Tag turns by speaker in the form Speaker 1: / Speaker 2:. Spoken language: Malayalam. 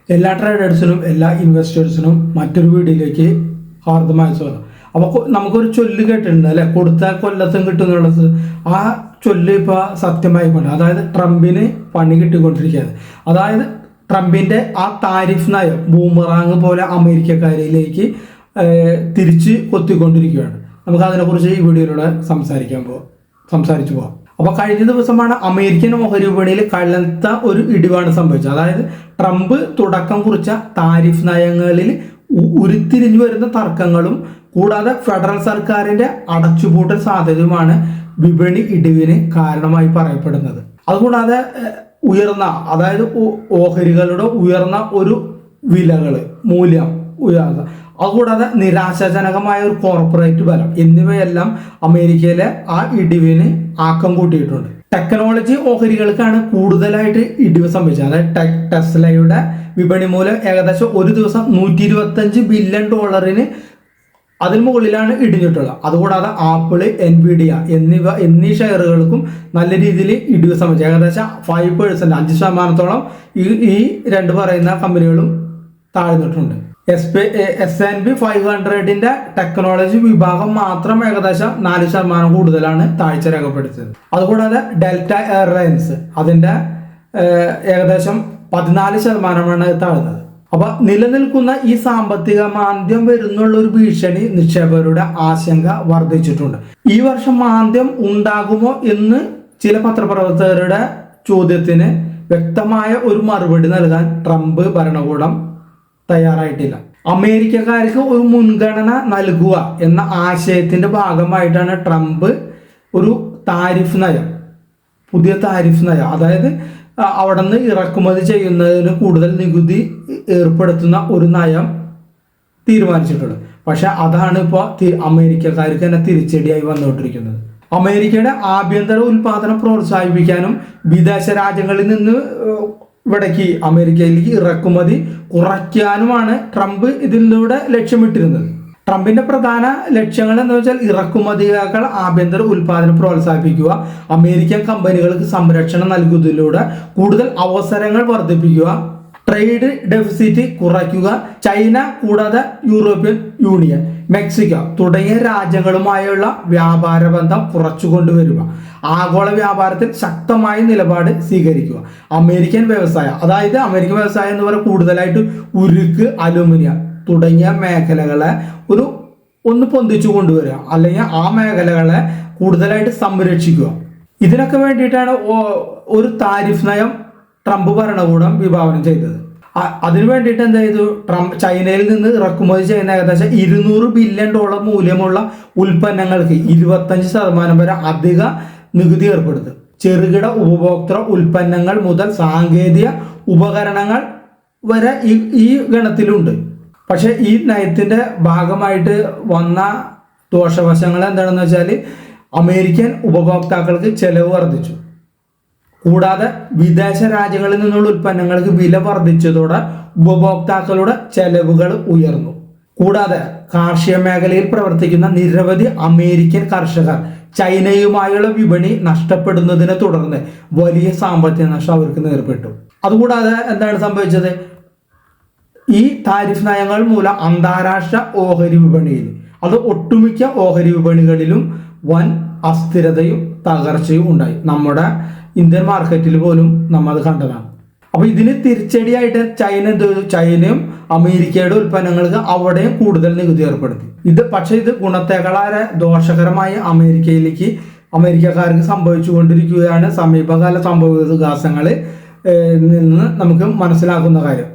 Speaker 1: എല്ലാ ട്രേഡേഴ്സിനും എല്ലാ ഇൻവെസ്റ്റേഴ്സിനും മറ്റൊരു വീഡിയോയിലേക്ക് ഹാർദമായ സ്വാഗതം. അപ്പോൾ നമുക്കൊരു ചൊല്ല് കേട്ടിട്ടുണ്ട് അല്ലെ, കൊടുത്താൽ കൊല്ലത്തും കിട്ടുന്നുള്ളത്. ആ ചൊല്ല് ഇപ്പോൾ സത്യമായിക്കൊണ്ട്, അതായത് ട്രംപിന് പണി കിട്ടിക്കൊണ്ടിരിക്കുകയാണ്. അതായത് ട്രംപിന്റെ ആ താരിഫ് നയം ബൂമറാങ് പോലെ അമേരിക്കക്കാരിലേക്ക് തിരിച്ച് കൊത്തിക്കൊണ്ടിരിക്കുകയാണ്. നമുക്ക് അതിനെക്കുറിച്ച് ഈ വീഡിയോയിലൂടെ സംസാരിച്ചു പോകാം. അപ്പോൾ കഴിഞ്ഞ ദിവസമാണ് അമേരിക്കൻ ഓഹരി വിപണിയിൽ കള്ളത്ത ഒരു ഇടിവാണ് സംഭവിച്ചത്. അതായത് ട്രംപ് തുടക്കം കുറിച്ച താരിഫ് നയങ്ങളിൽ ഉരുത്തിരിഞ്ഞു വരുന്ന തർക്കങ്ങളും കൂടാതെ ഫെഡറൽ സർക്കാരിന്റെ അടച്ചുപൂട്ടൽ സാധ്യതയുമാണ് വിപണി ഇടിവിന് കാരണമായി പറയപ്പെടുന്നത്. അതുകൂടാതെ അതായത് ഓഹരികളുടെ ഉയർന്ന ഒരു മൂല്യം ഉയർന്ന, അതുകൂടാതെ നിരാശാജനകമായ ഒരു കോർപ്പറേറ്റ് ബലം എന്നിവയെല്ലാം അമേരിക്കയിലെ ആ ഇടിവിന് ആക്കം കൂട്ടിയിട്ടുണ്ട്. ടെക്നോളജി ഓഹരികൾക്കാണ് കൂടുതലായിട്ട് ഇടിവ് സംഭവിച്ചത്. അതായത് ടെസ്ലയുടെ വിപണി മൂലം ഏകദേശം ഒരു ദിവസം $125 ബില്യൺ അതിന് മുകളിലാണ് ഇടിഞ്ഞിട്ടുള്ളത്. അതുകൂടാതെ ആപ്പിള്, എൻവിഡിയ എന്നീ ഷെയറുകൾക്കും നല്ല രീതിയിൽ ഇടിവ് സംഭവിച്ചു. ഏകദേശം 5%, 5% ഈ രണ്ട് പറയുന്ന കമ്പനികളും താഴ്ന്നിട്ടുണ്ട്. S&P 500 ടെക്നോളജി വിഭാഗം മാത്രം ഏകദേശം 4% കൂടുതലാണ് താഴ്ച രേഖപ്പെടുത്തിയത്. അതുകൂടാതെ ഡെൽറ്റ എയർലൈൻസ് അതിന്റെ ഏകദേശം 14% താഴ്ന്നത്. അപ്പൊ നിലനിൽക്കുന്ന ഈ സാമ്പത്തിക മാന്ദ്യം വരുന്നുള്ള ഒരു ഭീഷണി നിക്ഷേപകരുടെ ആശങ്ക വർദ്ധിച്ചിട്ടുണ്ട്. ഈ വർഷം മാന്ദ്യം ഉണ്ടാകുമോ എന്ന് ചില പത്രപ്രവർത്തകരുടെ ചോദ്യത്തിന് വ്യക്തമായ ഒരു മറുപടി നൽകാൻ ട്രംപ് ഭരണകൂടം തയ്യാറായിട്ടില്ല. അമേരിക്കക്കാർക്ക് ഒരു മുൻഗണന നൽകുക എന്ന ആശയത്തിന്റെ ഭാഗമായിട്ടാണ് ട്രംപ് ഒരു പുതിയ താരിഫ് നയം, അതായത് അവിടെ നിന്ന് ഇറക്കുമതി ചെയ്യുന്നതിന് കൂടുതൽ നികുതി ഏർപ്പെടുത്തുന്ന ഒരു നയം തീരുമാനിച്ചിട്ടുള്ളത്. പക്ഷെ അതാണ് ഇപ്പോൾ അമേരിക്കക്കാർക്ക് തന്നെ തിരിച്ചടിയായി വന്നുകൊണ്ടിരിക്കുന്നത്. അമേരിക്കയുടെ ആഭ്യന്തര ഉൽപാദനം പ്രോത്സാഹിപ്പിക്കാനും വിദേശ രാജ്യങ്ങളിൽ നിന്ന് ഇവിടേക്ക് അമേരിക്കയിലേക്ക് ഇറക്കുമതി കുറയ്ക്കാനുമാണ് ട്രംപ് ഇതിലൂടെ ലക്ഷ്യമിട്ടിരുന്നത്. ട്രംപിന്റെ പ്രധാന ലക്ഷ്യങ്ങൾ എന്ന് വെച്ചാൽ ഇറക്കുമതികൾ ആഭ്യന്തര ഉൽപാദനം പ്രോത്സാഹിപ്പിക്കുക, അമേരിക്കൻ കമ്പനികൾക്ക് സംരക്ഷണം നൽകുന്നതിലൂടെ കൂടുതൽ അവസരങ്ങൾ വർദ്ധിപ്പിക്കുക, ട്രേഡ് ഡെഫിസിറ്റ് കുറയ്ക്കുക, ചൈന കൂടാതെ യൂറോപ്യൻ യൂണിയൻ, മെക്സിക്കോ തുടങ്ങിയ രാജ്യങ്ങളുമായുള്ള വ്യാപാര ബന്ധം കുറച്ചുകൊണ്ടുവരിക, ആഗോള വ്യാപാരത്തിൽ ശക്തമായ നിലപാട് സ്വീകരിക്കുക, അമേരിക്കൻ വ്യവസായം, അതായത് അമേരിക്കൻ വ്യവസായം എന്ന് പറയുന്നത് കൂടുതലായിട്ട് ഉരുക്ക്, അലുമിനിയം തുടങ്ങിയ മേഖലകളെ ഒന്ന് പൊന്തിച്ചു കൊണ്ടുവരിക, അല്ലെങ്കിൽ ആ മേഖലകളെ കൂടുതലായിട്ട് സംരക്ഷിക്കുക. ഇതിനൊക്കെ വേണ്ടിയിട്ടാണ് ഒരു താരിഫ് നയം ട്രംപ് ഭരണകൂടം വിഭാവനം ചെയ്തത്. അതിനു വേണ്ടിയിട്ട് എന്ത് ചെയ്തു? ചൈനയിൽ നിന്ന് ഇറക്കുമതി ചെയ്യുന്ന ഏകദേശം $200 ബില്യൺ മൂല്യമുള്ള ഉൽപ്പന്നങ്ങൾക്ക് 25% വരെ അധിക നികുതി ഏർപ്പെടുത്തും. ചെറുകിട ഉപഭോക്തൃ ഉൽപ്പന്നങ്ങൾ മുതൽ സാങ്കേതിക ഉപകരണങ്ങൾ വരെ ഈ ഗണത്തിലുണ്ട്. പക്ഷെ ഈ നയത്തിന്റെ ഭാഗമായിട്ട് വന്ന ദോഷവശങ്ങൾ എന്താണെന്ന് വെച്ചാൽ അമേരിക്കൻ ഉപഭോക്താക്കൾക്ക് ചെലവ് വർദ്ധിച്ചു. കൂടാതെ വിദേശ രാജ്യങ്ങളിൽ നിന്നുള്ള ഉൽപ്പന്നങ്ങൾക്ക് വില വർദ്ധിച്ചതോടെ ഉപഭോക്താക്കളുടെ ചെലവുകൾ ഉയർന്നു. കൂടാതെ കാർഷിക മേഖലയിൽ പ്രവർത്തിക്കുന്ന നിരവധി അമേരിക്കൻ കർഷകർ ചൈനയുമായുള്ള വിപണി നഷ്ടപ്പെടുന്നതിനെ തുടർന്ന് വലിയ സാമ്പത്തിക നഷ്ടം അവർക്ക് നേരിട്ടു. അതുകൂടാതെ എന്താണ് സംഭവിച്ചത്? ഈ താരിഫ് നയങ്ങൾ മൂലം അന്താരാഷ്ട്ര ഓഹരി വിപണിയിൽ, അത് ഒട്ടുമിക്ക ഓഹരി വിപണികളിലും വൻ അസ്ഥിരതയും തകർച്ചയും ഉണ്ടായി. നമ്മുടെ ഇന്ത്യൻ മാർക്കറ്റിൽ പോലും നമ്മൾ അത് കണ്ടതാണ്. അപ്പൊ ഇതിന് തിരിച്ചടിയായിട്ട് ചൈനയും അമേരിക്കയുടെ ഉൽപ്പന്നങ്ങൾക്ക് അവിടെയും കൂടുതൽ നികുതി ഏർപ്പെടുത്തി. പക്ഷെ ഇത് ഗുണത്തേക്കാളേറെ ദോഷകരമായി അമേരിക്കക്കാർക്ക് സംഭവിച്ചുകൊണ്ടിരിക്കുകയാണ്. സമീപകാല സംഭവ വികാസങ്ങളിൽ നിന്ന് നമുക്ക് മനസ്സിലാക്കുന്ന കാര്യം.